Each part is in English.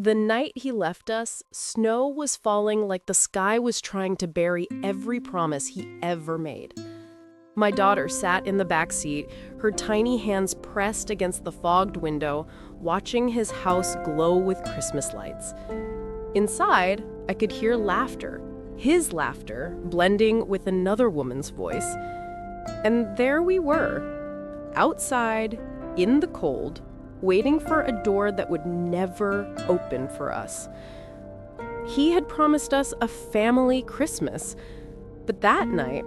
The night he left us, snow was falling like the sky was trying to bury every promise he ever made. My daughter sat in the back seat, her tiny hands pressed against the fogged window, watching his house glow with Christmas lights. Inside, I could hear laughter, his laughter blending with another woman's voice. And there we were, outside, in the cold, waiting for a door that would never open for us. He had promised us a family Christmas, but that night,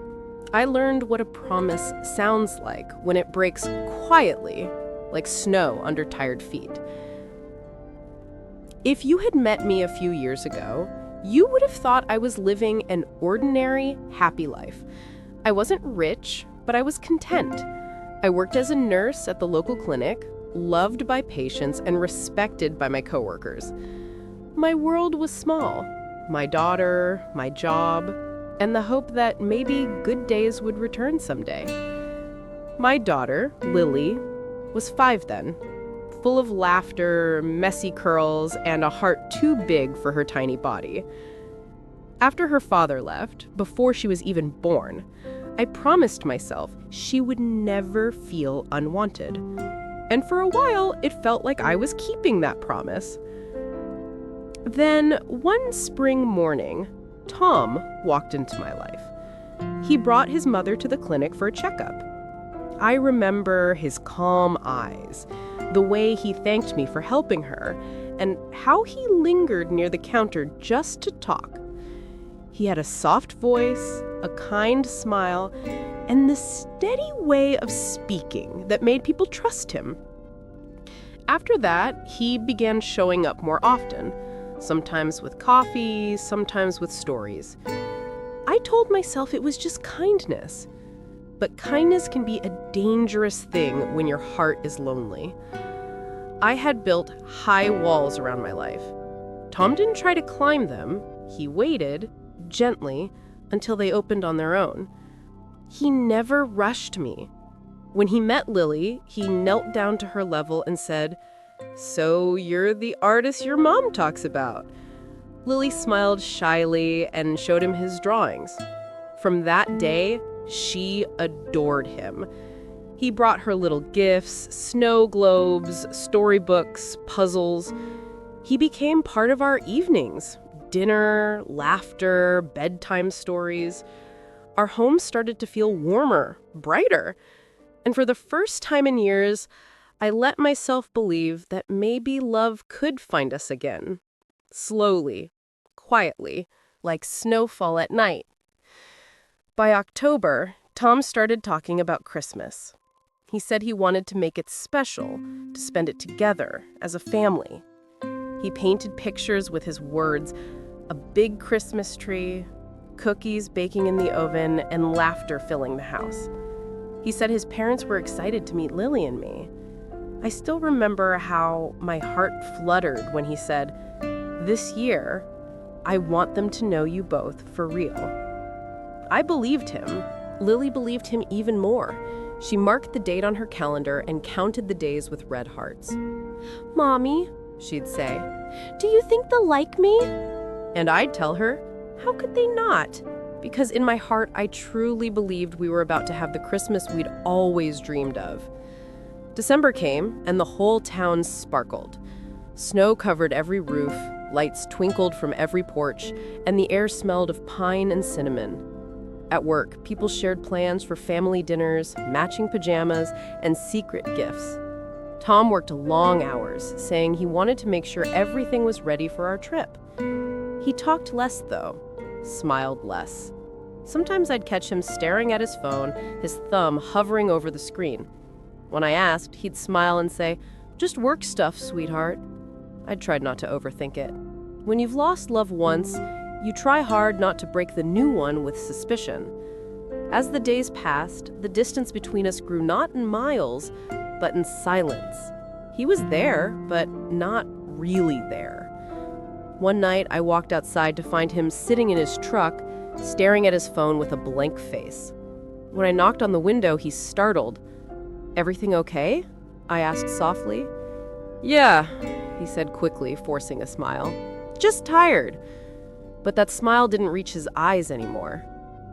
I learned what a promise sounds like when it breaks quietly, like snow under tired feet. If you had met me a few years ago, you would have thought I was living an ordinary, happy life. I wasn't rich, but I was content. I worked as a nurse at the local clinic, loved by patients and respected by my coworkers. My world was small. My daughter, my job, and the hope that maybe good days would return someday. My daughter, Lily, was 5 then, full of laughter, messy curls, and a heart too big for her tiny body. After her father left, before she was even born, I promised myself she would never feel unwanted. And for a while, it felt like I was keeping that promise. Then, one spring morning, Tom walked into my life. He brought his mother to the clinic for a checkup. I remember his calm eyes, the way he thanked me for helping her, and how he lingered near the counter just to talk. He had a soft voice, a kind smile, and the steady way of speaking that made people trust him. After that, he began showing up more often, sometimes with coffee, sometimes with stories. I told myself it was just kindness. But kindness can be a dangerous thing when your heart is lonely. I had built high walls around my life. Tom didn't try to climb them. He waited, gently, until they opened on their own. He never rushed me. When he met Lily, he knelt down to her level and said, "So you're the artist your mom talks about." Lily smiled shyly and showed him his drawings. From that day, she adored him. He brought her little gifts, snow globes, storybooks, puzzles. He became part of our evenings, dinner, laughter, bedtime stories. Our home started to feel warmer, brighter. And for the first time in years, I let myself believe that maybe love could find us again. Slowly, quietly, like snowfall at night. By October, Tom started talking about Christmas. He said he wanted to make it special, to spend it together as a family. He painted pictures with his words, a big Christmas tree, cookies baking in the oven, and laughter filling the house. He said his parents were excited to meet Lily and me. I still remember how my heart fluttered when he said, "This year, I want them to know you both for real." I believed him. Lily believed him even more. She marked the date on her calendar and counted the days with red hearts. "Mommy," she'd say, "do you think they'll like me?" And I'd tell her, how could they not? Because in my heart, I truly believed we were about to have the Christmas we'd always dreamed of. December came, and the whole town sparkled. Snow covered every roof, lights twinkled from every porch, and the air smelled of pine and cinnamon. At work, people shared plans for family dinners, matching pajamas, and secret gifts. Tom worked long hours, saying he wanted to make sure everything was ready for our trip. He talked less, though, smiled less. Sometimes I'd catch him staring at his phone, his thumb hovering over the screen. When I asked, he'd smile and say, "Just work stuff, sweetheart." I tried not to overthink it. When you've lost love once, you try hard not to break the new one with suspicion. As the days passed, the distance between us grew not in miles, but in silence. He was there, but not really there. One night, I walked outside to find him sitting in his truck, staring at his phone with a blank face. When I knocked on the window, he startled. "Everything okay?" I asked softly. "Yeah," he said quickly, forcing a smile. Just tired. But that smile didn't reach his eyes anymore.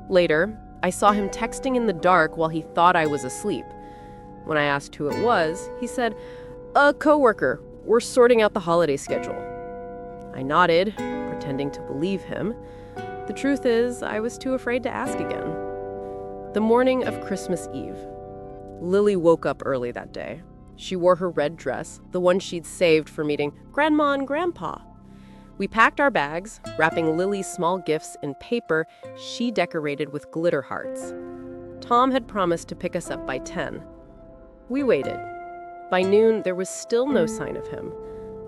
Later, I saw him texting in the dark while he thought I was asleep. When I asked who it was, he said, "A coworker. We're sorting out the holiday schedule." I nodded, pretending to believe him. The truth is, I was too afraid to ask again. The morning of Christmas Eve. Lily woke up early that day. She wore her red dress, the one she'd saved for meeting Grandma and Grandpa. We packed our bags, wrapping Lily's small gifts in paper she decorated with glitter hearts. Tom had promised to pick us up by 10. We waited. By noon, there was still no sign of him.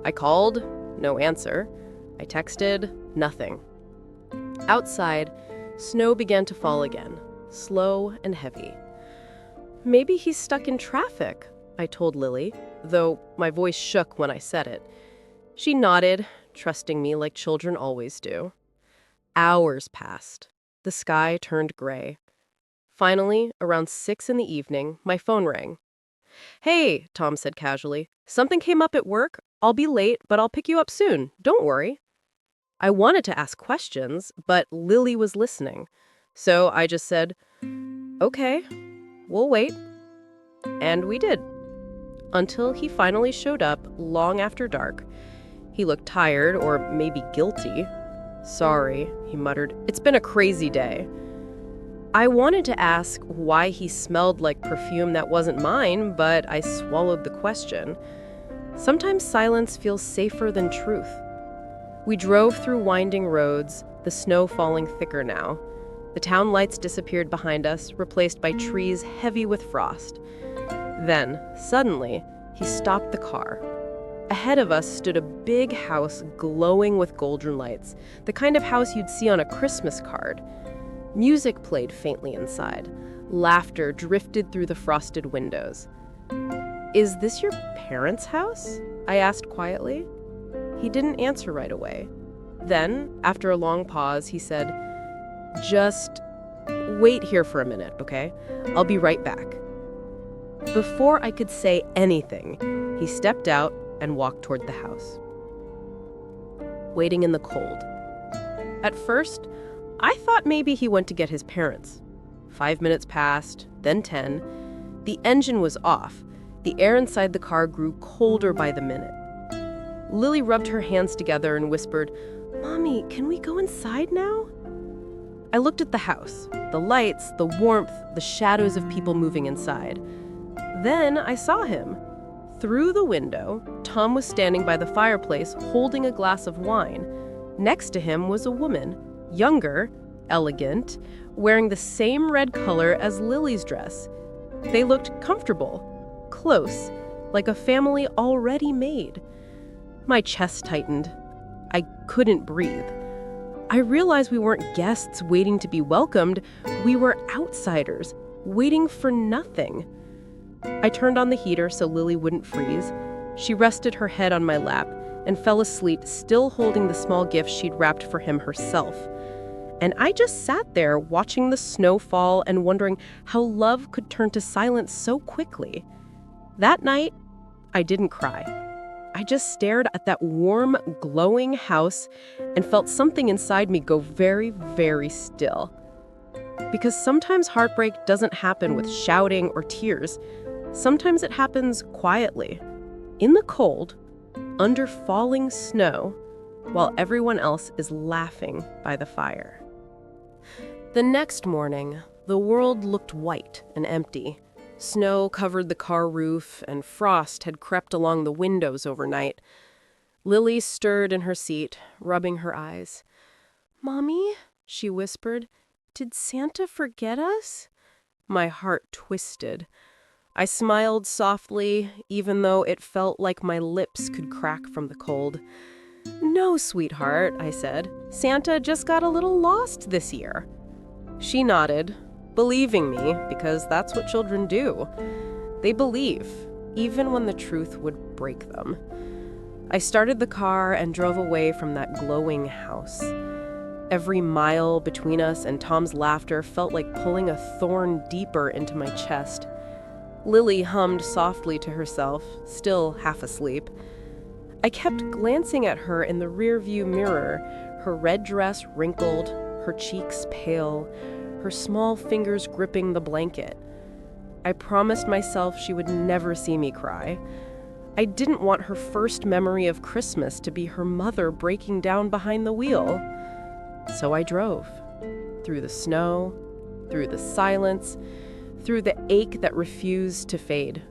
I called, no answer. I texted, nothing. Outside, snow began to fall again, slow and heavy. Maybe he's stuck in traffic, I told Lily, though my voice shook when I said it. She nodded, trusting me like children always do. Hours passed. The sky turned gray. Finally, around 6 in the evening, my phone rang. "Hey," Tom said casually, "something came up at work. I'll be late, but I'll pick you up soon. Don't worry." I wanted to ask questions, but Lily was listening. So I just said, "Okay, we'll wait." And we did. Until he finally showed up long after dark. He looked tired, or maybe guilty. "Sorry," he muttered. "It's been a crazy day." I wanted to ask why he smelled like perfume that wasn't mine, but I swallowed the question. Sometimes silence feels safer than truth. We drove through winding roads, the snow falling thicker now. The town lights disappeared behind us, replaced by trees heavy with frost. Then, suddenly, he stopped the car. Ahead of us stood a big house glowing with golden lights, the kind of house you'd see on a Christmas card. Music played faintly inside. Laughter drifted through the frosted windows. "Is this your parents' house?" I asked quietly. He didn't answer right away. Then, after a long pause, he said, "Just wait here for a minute, okay? I'll be right back." Before I could say anything, he stepped out and walked toward the house. Waiting in the cold. At first, I thought maybe he went to get his parents. 5 minutes passed, then 10. The engine was off. The air inside the car grew colder by the minute. Lily rubbed her hands together and whispered, "Mommy, can we go inside now?" I looked at the house, the lights, the warmth, the shadows of people moving inside. Then I saw him. Through the window, Tom was standing by the fireplace holding a glass of wine. Next to him was a woman, younger, elegant, wearing the same red color as Lily's dress. They looked comfortable, close, like a family already made. My chest tightened. I couldn't breathe. I realized we weren't guests waiting to be welcomed. We were outsiders, waiting for nothing. I turned on the heater so Lily wouldn't freeze. She rested her head on my lap and fell asleep, still holding the small gift she'd wrapped for him herself. And I just sat there watching the snow fall and wondering how love could turn to silence so quickly. That night, I didn't cry. I just stared at that warm, glowing house and felt something inside me go very, very still. Because sometimes heartbreak doesn't happen with shouting or tears. Sometimes it happens quietly, in the cold, under falling snow, while everyone else is laughing by the fire. The next morning, the world looked white and empty. Snow covered the car roof, and frost had crept along the windows overnight. Lily stirred in her seat, rubbing her eyes. "Mommy," she whispered, "did Santa forget us?" My heart twisted. I smiled softly, even though it felt like my lips could crack from the cold. "No, sweetheart," I said. "Santa just got a little lost this year." She nodded, believing me, because that's what children do. They believe, even when the truth would break them. I started the car and drove away from that glowing house. Every mile between us and Tom's laughter felt like pulling a thorn deeper into my chest. Lily hummed softly to herself, still half asleep. I kept glancing at her in the rearview mirror, her red dress wrinkled, her cheeks pale, her small fingers gripping the blanket. I promised myself she would never see me cry. I didn't want her first memory of Christmas to be her mother breaking down behind the wheel. So I drove. Through the snow, through the silence, through the ache that refused to fade.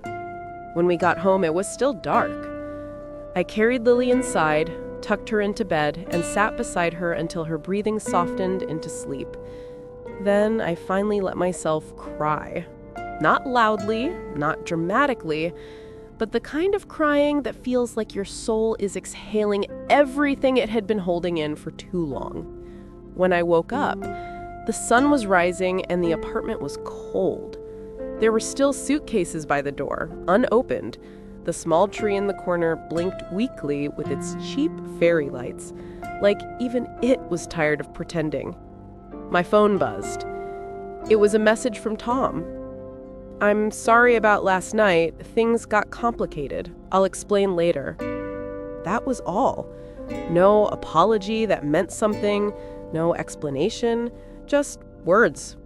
When we got home, it was still dark. I carried Lily inside, tucked her into bed, and sat beside her until her breathing softened into sleep. Then I finally let myself cry. Not loudly, not dramatically, but the kind of crying that feels like your soul is exhaling everything it had been holding in for too long. When I woke up, the sun was rising and the apartment was cold. There were still suitcases by the door, unopened. The small tree in the corner blinked weakly with its cheap fairy lights, like even it was tired of pretending. My phone buzzed. It was a message from Tom. "I'm sorry about last night. Things got complicated. I'll explain later." That was all. No apology that meant something, no explanation, just words.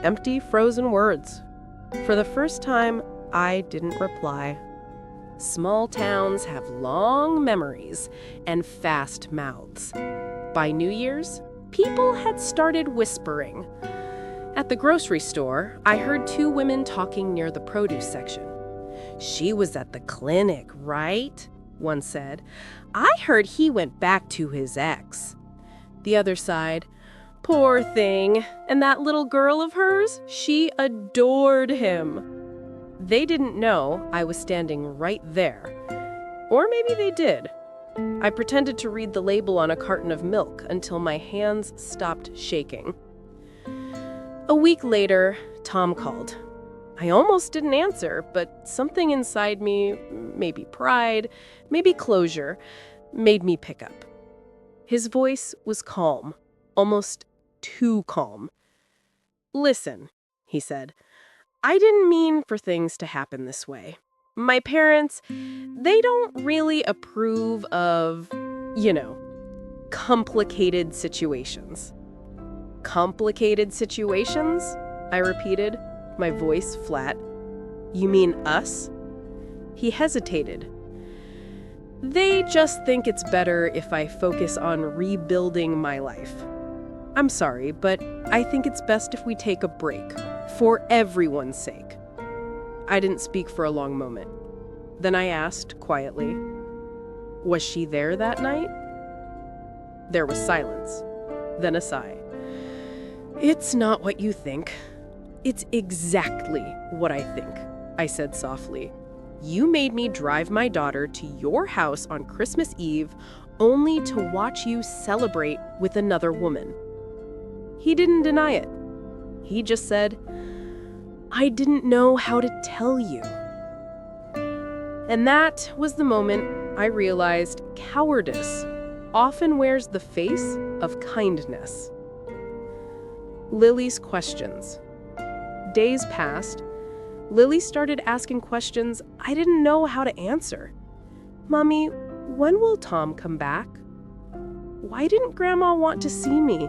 Empty, frozen words. For the first time, I didn't reply. Small towns have long memories and fast mouths. By New Year's, people had started whispering. At the grocery store, I heard two women talking near the produce section. "She was at the clinic, right?" one said. "I heard he went back to his ex." The other sighed. "Poor thing. And that little girl of hers, she adored him." They didn't know I was standing right there. Or maybe they did. I pretended to read the label on a carton of milk until my hands stopped shaking. A week later, Tom called. I almost didn't answer, but something inside me, maybe pride, maybe closure, made me pick up. His voice was calm, almost too calm. "Listen," he said, "I didn't mean for things to happen this way. My parents, they don't really approve of, complicated situations." "Complicated situations?" I repeated, my voice flat. "You mean us?" He hesitated. "They just think it's better if I focus on rebuilding my life. I'm sorry, but I think it's best if we take a break, for everyone's sake." I didn't speak for a long moment. Then I asked quietly, "Was she there that night?" There was silence, then a sigh. "It's not what you think. It's exactly what I think," I said softly. "You made me drive my daughter to your house on Christmas Eve only to watch you celebrate with another woman." He didn't deny it. He just said, "I didn't know how to tell you." And that was the moment I realized cowardice often wears the face of kindness. Lily's questions. Days passed. Lily started asking questions I didn't know how to answer. "Mommy, when will Tom come back? Why didn't Grandma want to see me?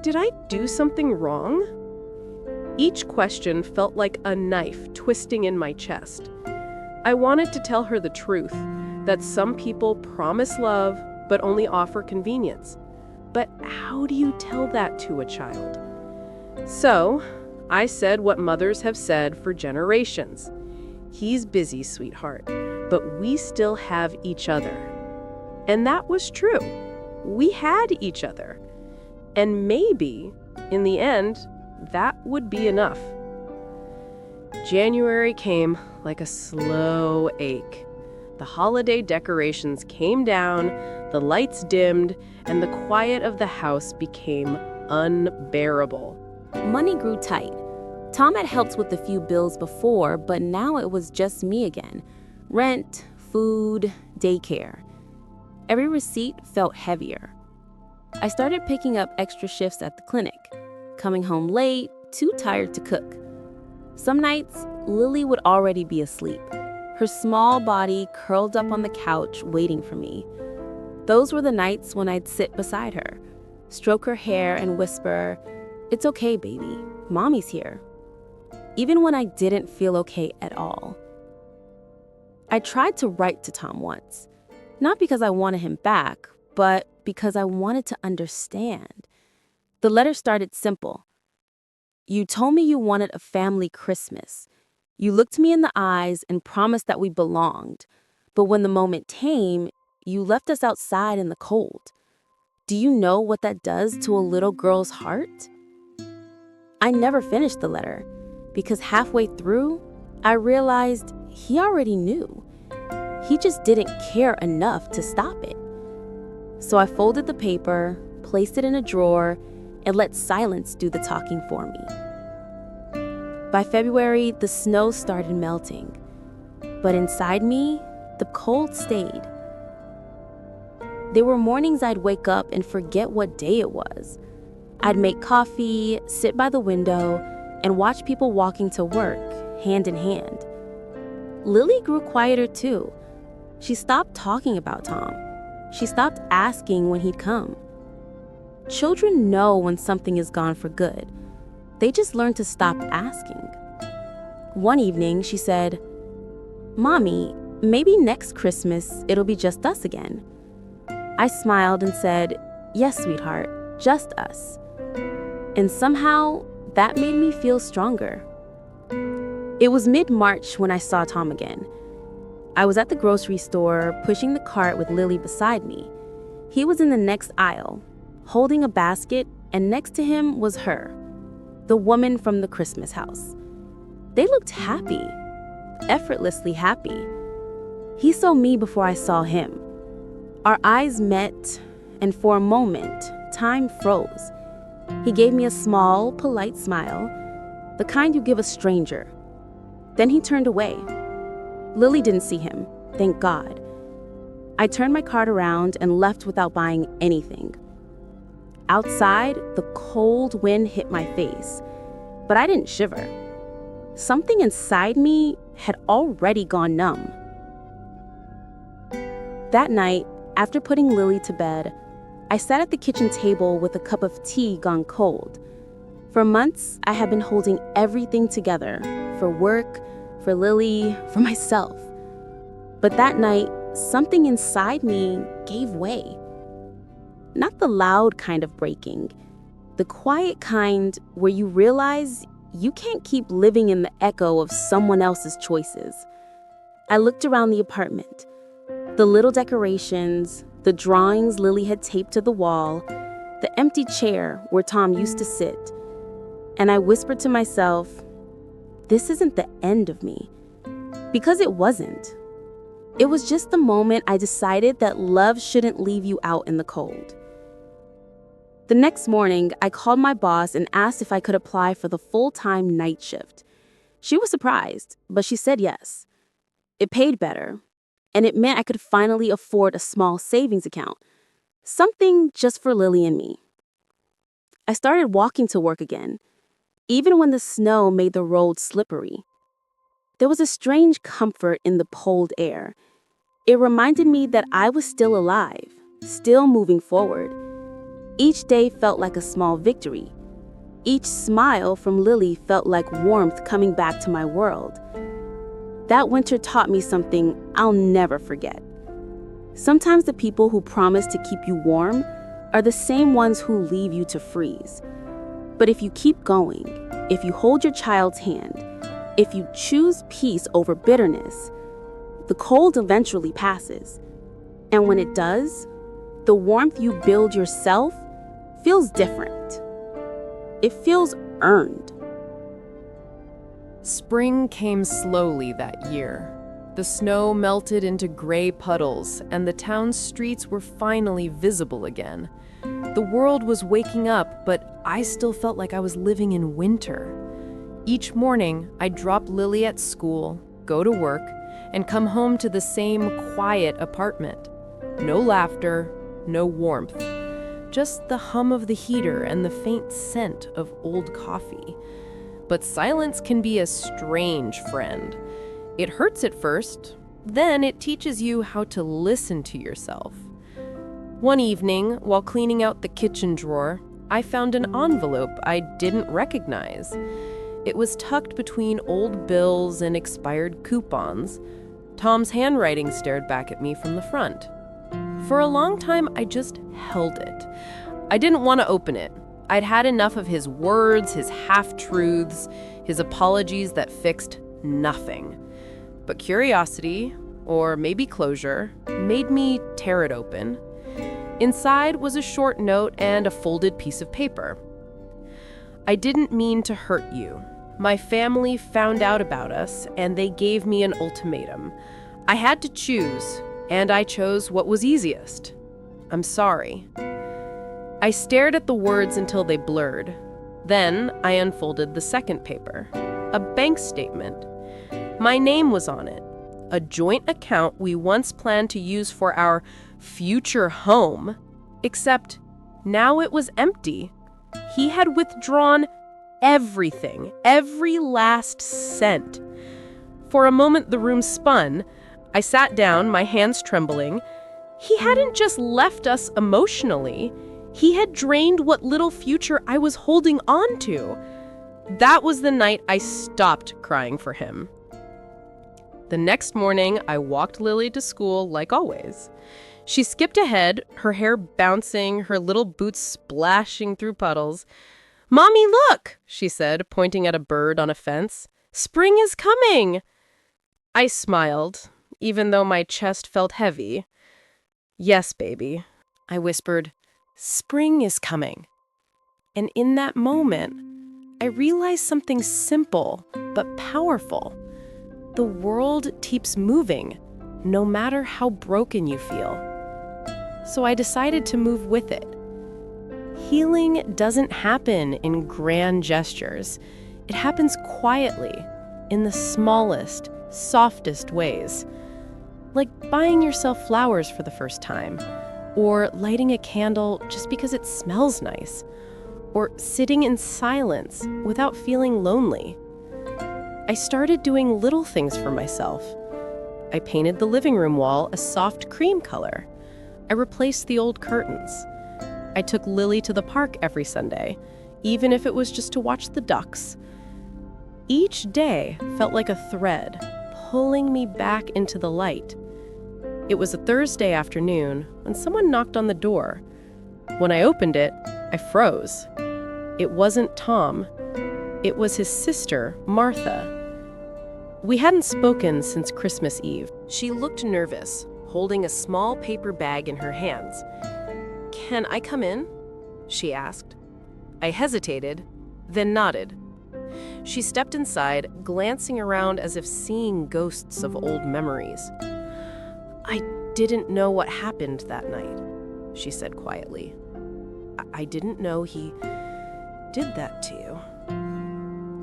Did I do something wrong?" Each question felt like a knife twisting in my chest. I wanted to tell her the truth, that some people promise love but only offer convenience. But how do you tell that to a child? So, I said what mothers have said for generations. "He's busy, sweetheart, but we still have each other." And that was true. We had each other. And maybe, in the end, that would be enough. January came like a slow ache. The holiday decorations came down, the lights dimmed, and the quiet of the house became unbearable. Money grew tight. Tom had helped with a few bills before, but now it was just me again. Rent, food, daycare. Every receipt felt heavier. I started picking up extra shifts at the clinic, coming home late, too tired to cook. Some nights, Lily would already be asleep. her small body curled up on the couch waiting for me. Those were the nights when I'd sit beside her, stroke her hair and whisper, "It's okay, baby. Mommy's here." Even when I didn't feel okay at all. I tried to write to Tom once, not because I wanted him back, but because I wanted to understand. The letter started simple. "You told me you wanted a family Christmas. You looked me in the eyes and promised that we belonged. But when the moment came, you left us outside in the cold. Do you know what that does to a little girl's heart?" I never finished the letter because halfway through, I realized he already knew. He just didn't care enough to stop it. So I folded the paper, placed it in a drawer, and let silence do the talking for me. By February, the snow started melting, but inside me, the cold stayed. There were mornings I'd wake up and forget what day it was. I'd make coffee, sit by the window, and watch people walking to work, hand in hand. Lily grew quieter too. She stopped talking about Tom. She stopped asking when he'd come. Children know when something is gone for good. They just learn to stop asking. One evening, she said, "Mommy, maybe next Christmas it'll be just us again." I smiled and said, "Yes, sweetheart, just us." And somehow, that made me feel stronger. It was mid-March when I saw Tom again. I was at the grocery store, pushing the cart with Lily beside me. He was in the next aisle, holding a basket, and next to him was her, the woman from the Christmas house. They looked happy, effortlessly happy. He saw me before I saw him. Our eyes met, and for a moment, time froze. He gave me a small, polite smile, the kind you give a stranger. Then he turned away. Lily didn't see him, thank God. I turned my cart around and left without buying anything. Outside, the cold wind hit my face, but I didn't shiver. Something inside me had already gone numb. That night, after putting Lily to bed, I sat at the kitchen table with a cup of tea gone cold. For months, I had been holding everything together, for work, for Lily, for myself. But that night, something inside me gave way. Not the loud kind of breaking, the quiet kind where you realize you can't keep living in the echo of someone else's choices. I looked around the apartment. The little decorations, the drawings Lily had taped to the wall, the empty chair where Tom used to sit. And I whispered to myself, this isn't the end of me. Because it wasn't. It was just the moment I decided that love shouldn't leave you out in the cold. The next morning, I called my boss and asked if I could apply for the full-time night shift. She was surprised, but she said yes. It paid better, and it meant I could finally afford a small savings account, something just for Lily and me. I started walking to work again, even when the snow made the road slippery. There was a strange comfort in the cold air. It reminded me that I was still alive, still moving forward. Each day felt like a small victory. Each smile from Lily felt like warmth coming back to my world. That winter taught me something I'll never forget. Sometimes the people who promise to keep you warm are the same ones who leave you to freeze. But if you keep going, if you hold your child's hand, if you choose peace over bitterness, the cold eventually passes. And when it does, the warmth you build yourself feels different. It feels earned. Spring came slowly that year. The snow melted into gray puddles, and the town's streets were finally visible again. The world was waking up, but I still felt like I was living in winter. Each morning, I'd drop Lily at school, go to work, and come home to the same quiet apartment. No laughter, no warmth. Just the hum of the heater and the faint scent of old coffee. But silence can be a strange friend. It hurts at first, Then it teaches you how to listen to yourself. One evening, while cleaning out the kitchen drawer, I found an envelope I didn't recognize. It was tucked between old bills and expired coupons. Tom's handwriting stared back at me from the front. For a long time, I just held it. I didn't want to open it. I'd had enough of his words, his half-truths, his apologies that fixed nothing. But curiosity, or maybe closure, made me tear it open. Inside was a short note and a folded piece of paper. I didn't mean to hurt you. My family found out about us, and they gave me an ultimatum. I had to choose, and I chose what was easiest. I'm sorry. I stared at the words until they blurred. Then I unfolded the second paper, a bank statement. My name was on it, a joint account we once planned to use for our future home, except now it was empty. He had withdrawn everything, every last cent. For a moment, the room spun. I sat down, my hands trembling. He hadn't just left us emotionally. He had drained what little future I was holding on to. That was the night I stopped crying for him. The next morning, I walked Lily to school like always. She skipped ahead, her hair bouncing, her little boots splashing through puddles. "Mommy, look," she said, pointing at a bird on a fence. "Spring is coming." I smiled, even though my chest felt heavy. "Yes, baby," I whispered. "Spring is coming." And in that moment, I realized something simple but powerful. The world keeps moving, no matter how broken you feel. So I decided to move with it. Healing doesn't happen in grand gestures. It happens quietly, in the smallest, softest ways. Like buying yourself flowers for the first time, or lighting a candle just because it smells nice, or sitting in silence without feeling lonely. I started doing little things for myself. I painted the living room wall a soft cream color. I replaced the old curtains. I took Lily to the park every Sunday, even if it was just to watch the ducks. Each day felt like a thread, pulling me back into the light. It was a Thursday afternoon when someone knocked on the door. When I opened it, I froze. It wasn't Tom. It was his sister, Martha. We hadn't spoken since Christmas Eve. She looked nervous, holding a small paper bag in her hands. "Can I come in?" she asked. I hesitated, then nodded. She stepped inside, glancing around as if seeing ghosts of old memories. "I didn't know what happened that night," she said quietly. I didn't know he did that to you."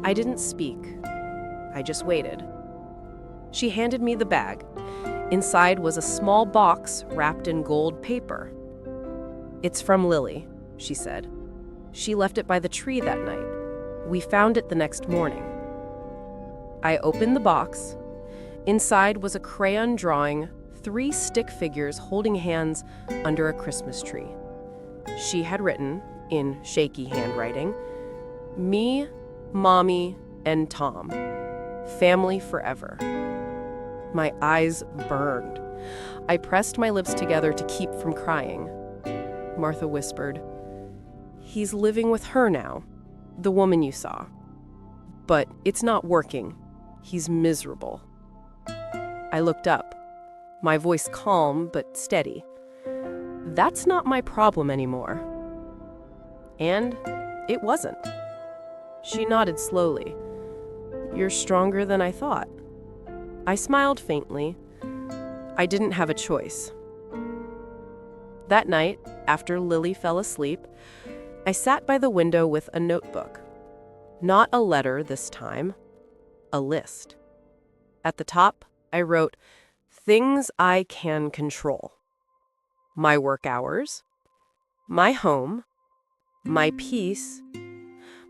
I didn't speak. I just waited. She handed me the bag. Inside was a small box wrapped in gold paper. "It's from Lily," she said. "She left it by the tree that night. We found it the next morning." I opened the box. Inside was a crayon drawing, 3 stick figures holding hands under a Christmas tree. She had written, in shaky handwriting, "Me, Mommy, and Tom. Family forever." My eyes burned. I pressed my lips together to keep from crying. Martha whispered, "He's living with her now, the woman you saw. But it's not working. He's miserable." I looked up, my voice calm but steady. "That's not my problem anymore." And it wasn't. She nodded slowly. "You're stronger than I thought." I smiled faintly. I didn't have a choice. That night, after Lily fell asleep, I sat by the window with a notebook. Not a letter this time, a list. At the top, I wrote, "Things I can control. My work hours, my home, my peace,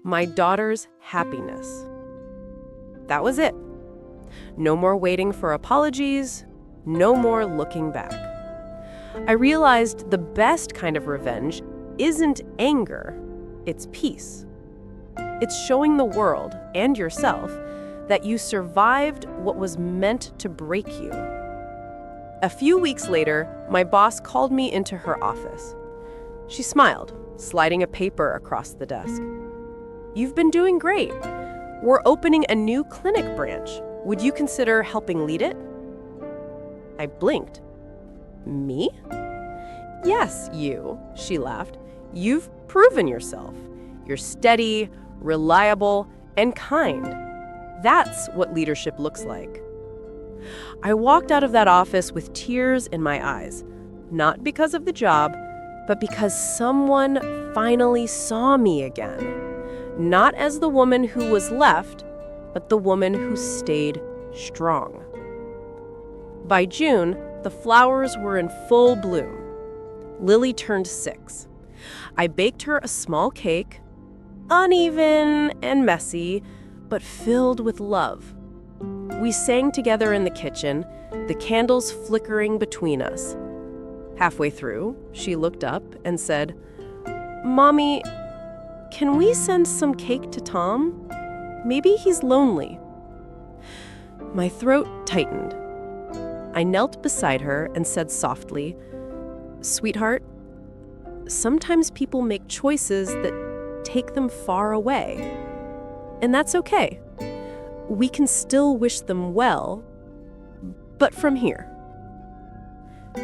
my daughter's happiness." That was it. No more waiting for apologies, No more looking back. I realized the best kind of revenge isn't anger, it's peace. It's showing the world and yourself that you survived what was meant to break you. A few weeks later, my boss called me into her office. She smiled, sliding a paper across the desk. "You've been doing great. We're opening a new clinic branch. Would you consider helping lead it?" I blinked. "Me?" "Yes, you," she laughed. "You've proven yourself. You're steady, reliable, and kind. That's what leadership looks like." I walked out of that office with tears in my eyes, not because of the job, but because someone finally saw me again. Not as the woman who was left, but the woman who stayed strong. By June, the flowers were in full bloom. Lily turned 6. I baked her a small cake, uneven and messy, but filled with love. We sang together in the kitchen, the candles flickering between us. Halfway through, she looked up and said, "Mommy, can we send some cake to Tom? Maybe he's lonely." My throat tightened. I knelt beside her and said softly, "Sweetheart, sometimes people make choices that take them far away. And that's okay. We can still wish them well, but from here."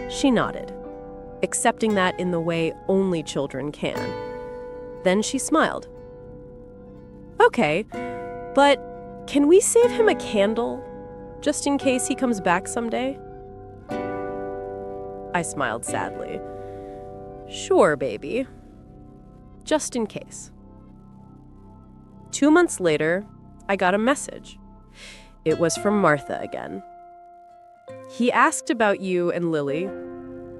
She nodded, accepting that in the way only children can. Then she smiled. "Okay, but can we save him a candle, just in case he comes back someday?" I smiled sadly. "Sure, baby. Just in case." 2 months later, I got a message. It was from Martha again. "He asked about you and Lily.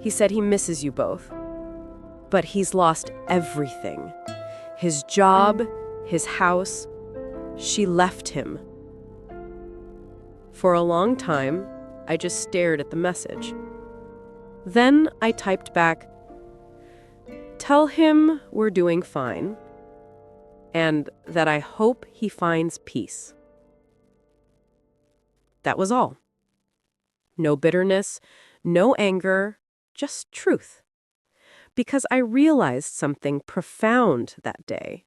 He said he misses you both. But he's lost everything. His job, his house. She left him." For a long time, I just stared at the message. Then I typed back, "Tell him we're doing fine, and that I hope he finds peace." That was all. No bitterness, no anger, just truth. Because I realized something profound that day.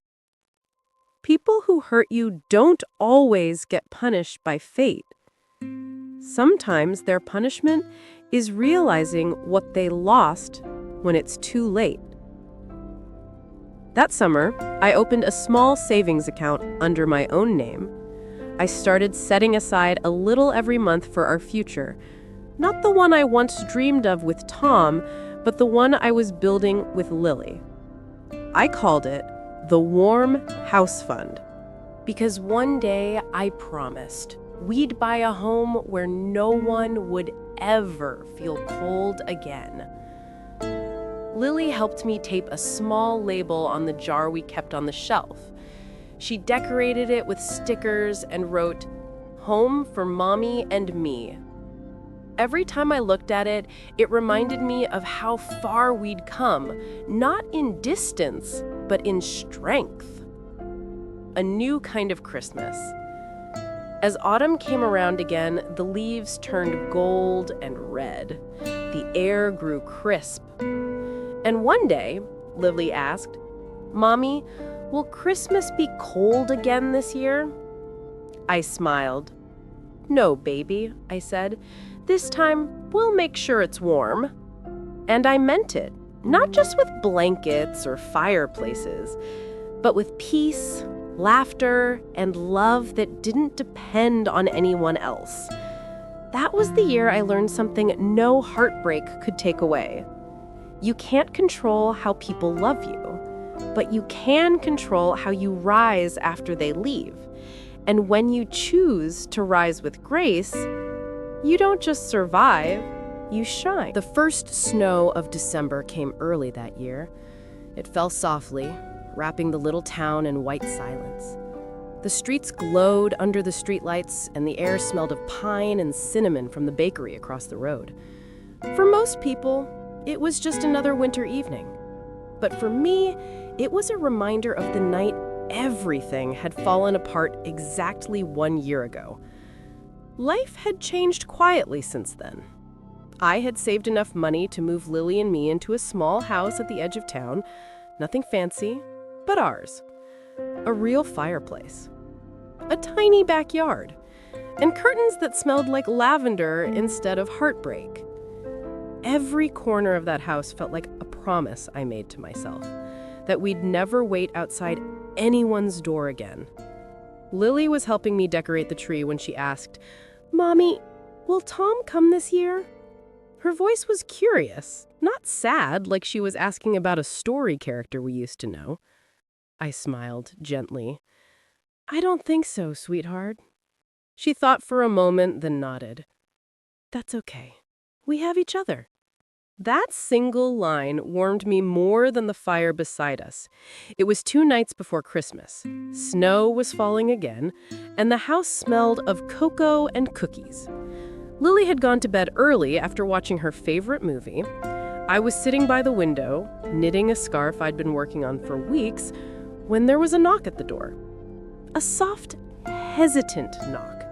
People who hurt you don't always get punished by fate. Sometimes their punishment is realizing what they lost when it's too late. That summer, I opened a small savings account under my own name. I started setting aside a little every month for our future. Not the one I once dreamed of with Tom, but the one I was building with Lily. I called it the Warm House Fund. Because one day I promised we'd buy a home where no one would ever feel cold again. Lily helped me tape a small label on the jar we kept on the shelf. She decorated it with stickers and wrote, "Home for Mommy and me." Every time I looked at it, it reminded me of how far we'd come, not in distance, but in strength. A new kind of Christmas. As autumn came around again, the leaves turned gold and red. The air grew crisp. And one day, Lily asked, "Mommy, will Christmas be cold again this year?" I smiled. "No, baby," I said. "This time, we'll make sure it's warm." And I meant it, not just with blankets or fireplaces, but with peace, laughter, and love that didn't depend on anyone else. That was the year I learned something no heartbreak could take away. You can't control how people love you, but you can control how you rise after they leave. And when you choose to rise with grace, you don't just survive, you shine. The first snow of December came early that year. It fell softly, wrapping the little town in white silence. The streets glowed under the streetlights, and the air smelled of pine and cinnamon from the bakery across the road. For most people, it was just another winter evening. But for me, it was a reminder of the night everything had fallen apart exactly 1 year ago. Life had changed quietly since then. I had saved enough money to move Lily and me into a small house at the edge of town. Nothing fancy, but ours. A real fireplace. A tiny backyard. And curtains that smelled like lavender instead of heartbreak. Every corner of that house felt like a promise I made to myself, that we'd never wait outside anyone's door again. Lily was helping me decorate the tree when she asked, "Mommy, will Tom come this year?" Her voice was curious, not sad like she was asking about a story character we used to know. I smiled gently. "I don't think so, sweetheart." She thought for a moment, then nodded. "That's okay. We have each other." That single line warmed me more than the fire beside us. It was 2 nights before Christmas. Snow was falling again, and the house smelled of cocoa and cookies. Lily had gone to bed early after watching her favorite movie. I was sitting by the window, knitting a scarf I'd been working on for weeks, when there was a knock at the door. A soft, hesitant knock.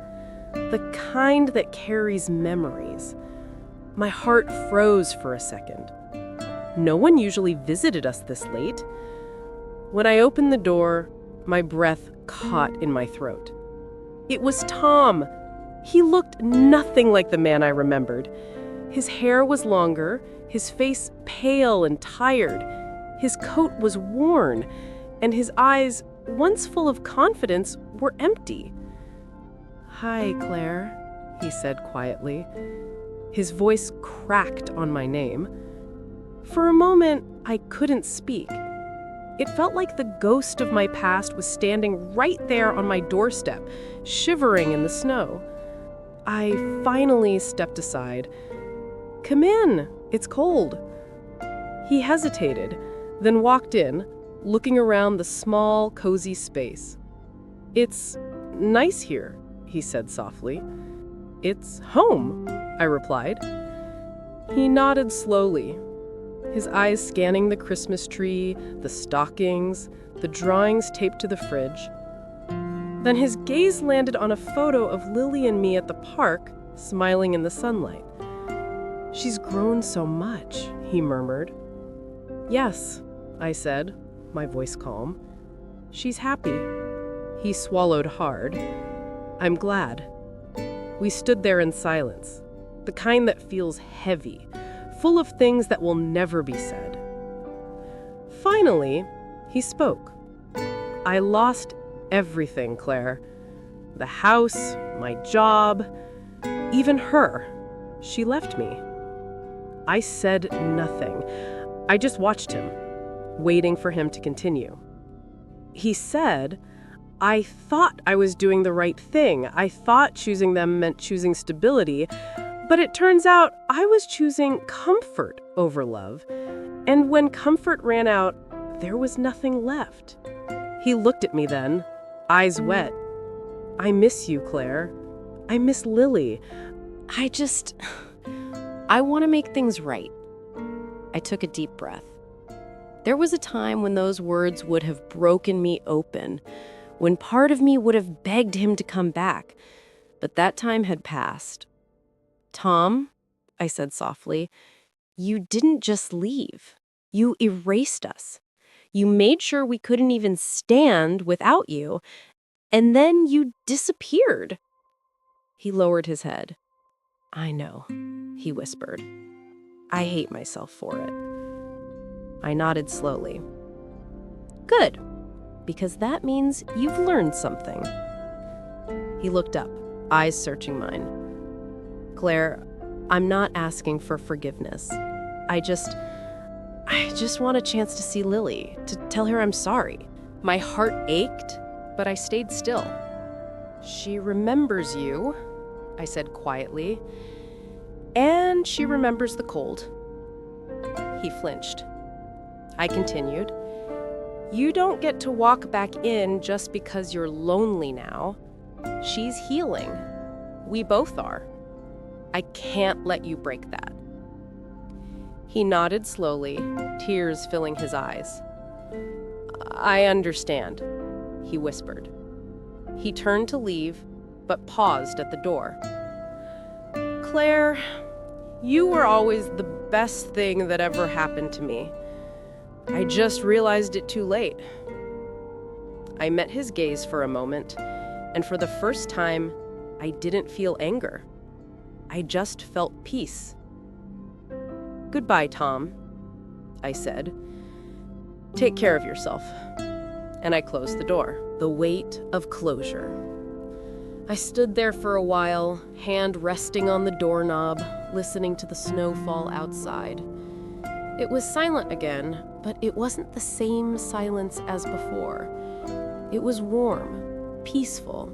The kind that carries memories. My heart froze for a second. No one usually visited us this late. When I opened the door, my breath caught in my throat. It was Tom. He looked nothing like the man I remembered. His hair was longer, his face pale and tired. His coat was worn, and his eyes, once full of confidence, were empty. "Hi, Claire," he said quietly. His voice cracked on my name. For a moment, I couldn't speak. It felt like the ghost of my past was standing right there on my doorstep, shivering in the snow. I finally stepped aside. "Come in, it's cold." He hesitated, then walked in, looking around the small, cozy space. "It's nice here," he said softly. "It's home," I replied. He nodded slowly, his eyes scanning the Christmas tree, the stockings, the drawings taped to the fridge. Then his gaze landed on a photo of Lily and me at the park, smiling in the sunlight. "She's grown so much," he murmured. "Yes," I said, my voice calm. "She's happy." He swallowed hard. "I'm glad." We stood there in silence, the kind that feels heavy, full of things that will never be said. Finally, he spoke. "I lost everything, Claire. The house, my job, even her. She left me." I said nothing. I just watched him, waiting for him to continue. He said, "I thought I was doing the right thing. I thought choosing them meant choosing stability, but it turns out I was choosing comfort over love. And when comfort ran out, there was nothing left." He looked at me then, eyes wet. "I miss you, Claire. I miss Lily. I want to make things right." I took a deep breath. There was a time when those words would have broken me open, when part of me would have begged him to come back. But that time had passed. "Tom," I said softly, "you didn't just leave. You erased us. You made sure we couldn't even stand without you, and then you disappeared." He lowered his head. "I know," he whispered. "I hate myself for it." I nodded slowly. "Good, because that means you've learned something." He looked up, eyes searching mine. "Claire, I'm not asking for forgiveness. I just want a chance to see Lily, to tell her I'm sorry." My heart ached, but I stayed still. "She remembers you," I said quietly, "and she remembers the cold." He flinched. I continued, You don't get to walk back in just because you're lonely now. She's healing. We both are. I can't let you break that." He nodded slowly, tears filling his eyes. "I understand," he whispered. He turned to leave, but paused at the door. "Claire, you were always the best thing that ever happened to me. I just realized it too late." I met his gaze for a moment, and for the first time, I didn't feel anger. I just felt peace. "Goodbye, Tom," I said. "Take care of yourself." And I closed the door. The weight of closure. I stood there for a while, hand resting on the doorknob, listening to the snow fall outside. It was silent again, but it wasn't the same silence as before. It was warm, peaceful.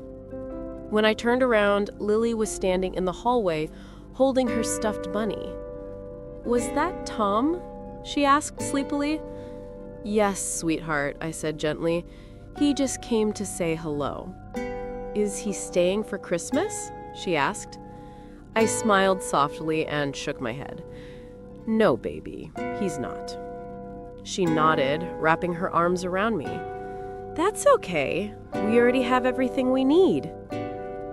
When I turned around, Lily was standing in the hallway, holding her stuffed bunny. "Was that Tom?" she asked sleepily. "Yes, sweetheart," I said gently. "He just came to say hello." "Is he staying for Christmas?" she asked. I smiled softly and shook my head. "No, baby, he's not." She nodded, wrapping her arms around me. "That's okay. We already have everything we need."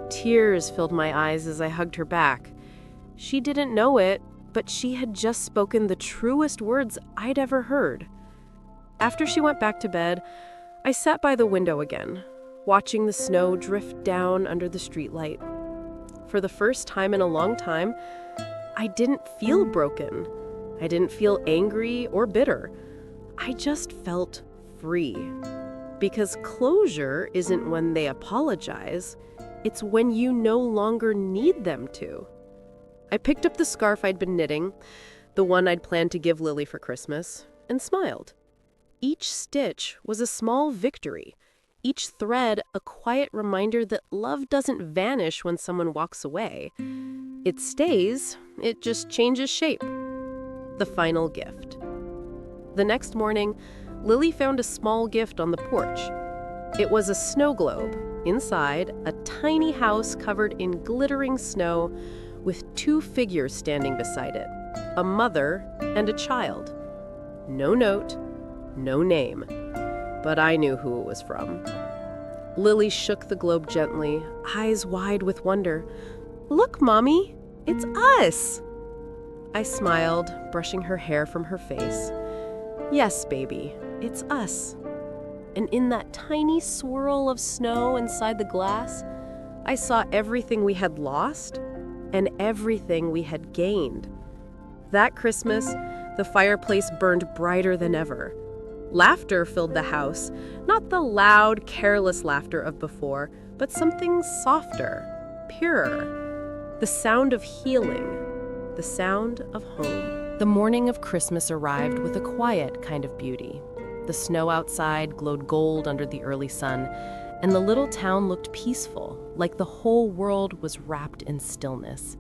Tears filled my eyes as I hugged her back. She didn't know it, but she had just spoken the truest words I'd ever heard. After she went back to bed, I sat by the window again, watching the snow drift down under the streetlight. For the first time in a long time, I didn't feel broken. I didn't feel angry or bitter. I just felt free. Because closure isn't when they apologize, it's when you no longer need them to. I picked up the scarf I'd been knitting, the one I'd planned to give Lily for Christmas, and smiled. Each stitch was a small victory, each thread a quiet reminder that love doesn't vanish when someone walks away. It stays, it just changes shape. The final gift. The next morning, Lily found a small gift on the porch. It was a snow globe. Inside, a tiny house covered in glittering snow with two figures standing beside it, a mother and a child. No note, no name, but I knew who it was from. Lily shook the globe gently, eyes wide with wonder. "Look, Mommy, it's us!" I smiled, brushing her hair from her face. "Yes, baby, it's us." And in that tiny swirl of snow inside the glass, I saw everything we had lost and everything we had gained. That Christmas, the fireplace burned brighter than ever. Laughter filled the house, not the loud, careless laughter of before, but something softer, purer. The sound of healing, the sound of home. The morning of Christmas arrived with a quiet kind of beauty. The snow outside glowed gold under the early sun, and the little town looked peaceful, like the whole world was wrapped in stillness.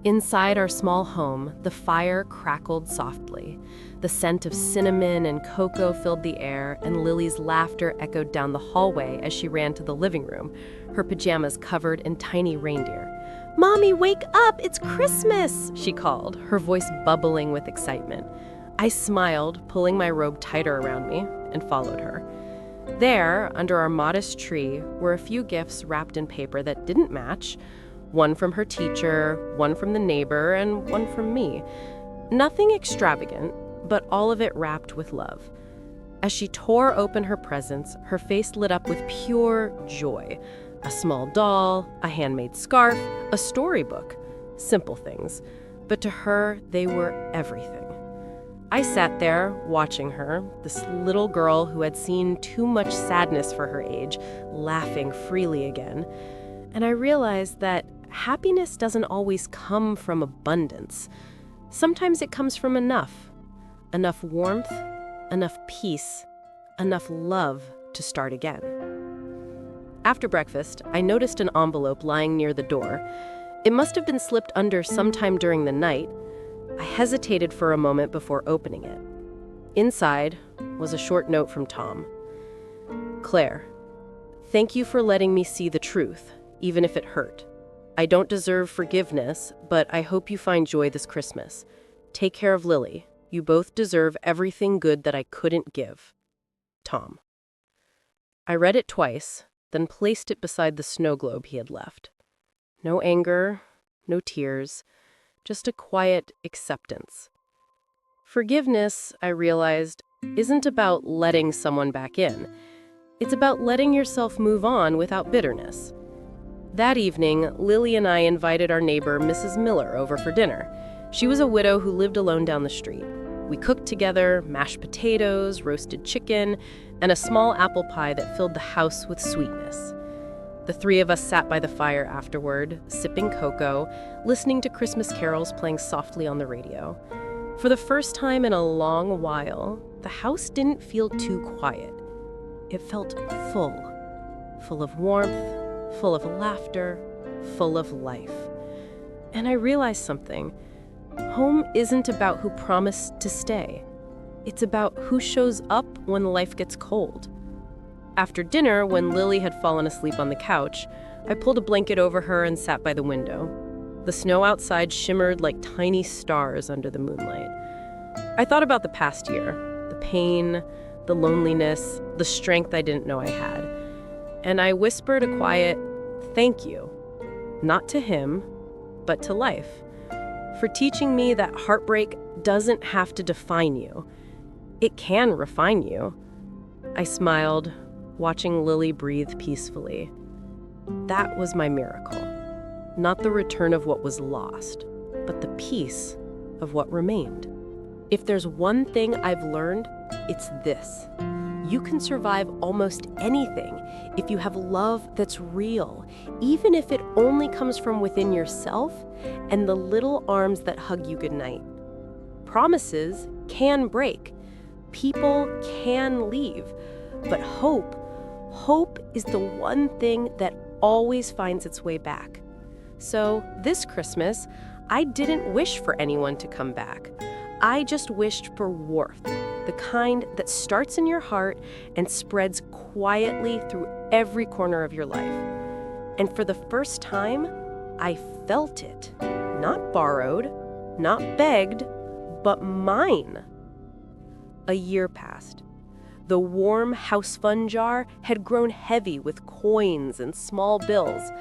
Inside our small home, the fire crackled softly. The scent of cinnamon and cocoa filled the air, and Lily's laughter echoed down the hallway as she ran to the living room, her pajamas covered in tiny reindeer. "Mommy, wake up! It's Christmas!" she called, her voice bubbling with excitement. I smiled, pulling my robe tighter around me, and followed her. There, under our modest tree, were a few gifts wrapped in paper that didn't match. One from her teacher, one from the neighbor, and one from me. Nothing extravagant, but all of it wrapped with love. As she tore open her presents, her face lit up with pure joy. A small doll, a handmade scarf, a storybook. Simple things. But to her, they were everything. I sat there, watching her, this little girl who had seen too much sadness for her age, laughing freely again. And I realized that happiness doesn't always come from abundance. Sometimes it comes from enough. Enough warmth, enough peace, enough love to start again. After breakfast, I noticed an envelope lying near the door. It must have been slipped under sometime during the night. I hesitated for a moment before opening it. Inside, was a short note from Tom. Claire, thank you for letting me see the truth, even if it hurt. I don't deserve forgiveness, but I hope you find joy this Christmas. Take care of Lily. You both deserve everything good that I couldn't give. Tom. I read it twice, then placed it beside the snow globe he had left. No anger, no tears, just a quiet acceptance. Forgiveness, I realized, isn't about letting someone back in. It's about letting yourself move on without bitterness. That evening, Lily and I invited our neighbor, Mrs. Miller, over for dinner. She was a widow who lived alone down the street. We cooked together, mashed potatoes, roasted chicken, and a small apple pie that filled the house with sweetness. The three of us sat by the fire afterward, sipping cocoa, listening to Christmas carols playing softly on the radio. For the first time in a long while, the house didn't feel too quiet. It felt full of warmth, full of laughter, full of life. And I realized something. Home isn't about who promised to stay. It's about who shows up when life gets cold. After dinner, when Lily had fallen asleep on the couch, I pulled a blanket over her and sat by the window. The snow outside shimmered like tiny stars under the moonlight. I thought about the past year, the pain, the loneliness, the strength I didn't know I had. And I whispered a quiet, thank you, not to him, but to life, for teaching me that heartbreak doesn't have to define you. It can refine you. I smiled, watching Lily breathe peacefully. That was my miracle. Not the return of what was lost, but the peace of what remained. If there's one thing I've learned, it's this. You can survive almost anything if you have love that's real, even if it only comes from within yourself and the little arms that hug you goodnight. Promises can break. People can leave. But hope is the one thing that always finds its way back. So this Christmas, I didn't wish for anyone to come back. I just wished for warmth, the kind that starts in your heart and spreads quietly through every corner of your life. And for the first time, I felt it. Not borrowed, not begged, but mine. A year passed. The warm house fund jar had grown heavy with coins and small bills.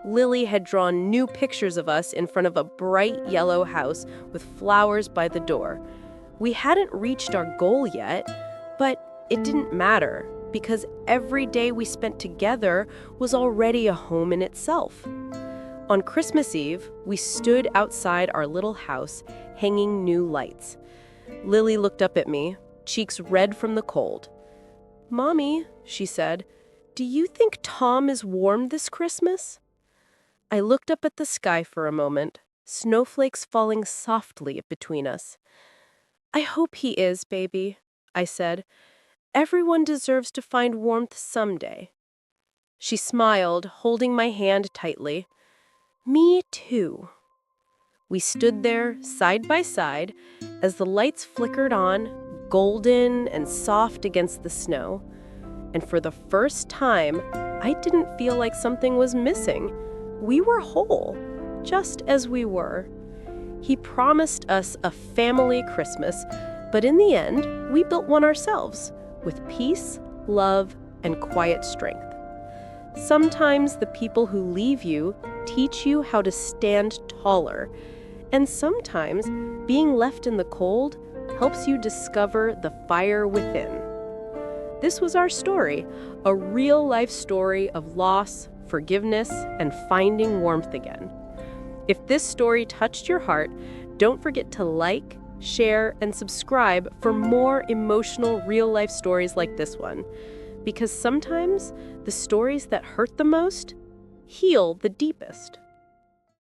Lily had drawn new pictures of us in front of a bright yellow house with flowers by the door. We hadn't reached our goal yet, but it didn't matter because every day we spent together was already a home in itself. On Christmas Eve, we stood outside our little house, hanging new lights. Lily looked up at me, cheeks red from the cold. "Mommy," she said, "do you think Tom is warm this Christmas?" I looked up at the sky for a moment, snowflakes falling softly between us. "I hope he is, baby," I said. "Everyone deserves to find warmth someday." She smiled, holding my hand tightly. "Me too." We stood there, side by side, as the lights flickered on, golden and soft against the snow. And for the first time, I didn't feel like something was missing. We were whole, just as we were. He promised us a family Christmas, but in the end, we built one ourselves, with peace, love, and quiet strength. Sometimes the people who leave you teach you how to stand taller, and sometimes being left in the cold helps you discover the fire within. This was our story, a real-life story of loss, forgiveness, and finding warmth again. If this story touched your heart, don't forget to like, share, and subscribe for more emotional real-life stories like this one. Because sometimes the stories that hurt the most heal the deepest.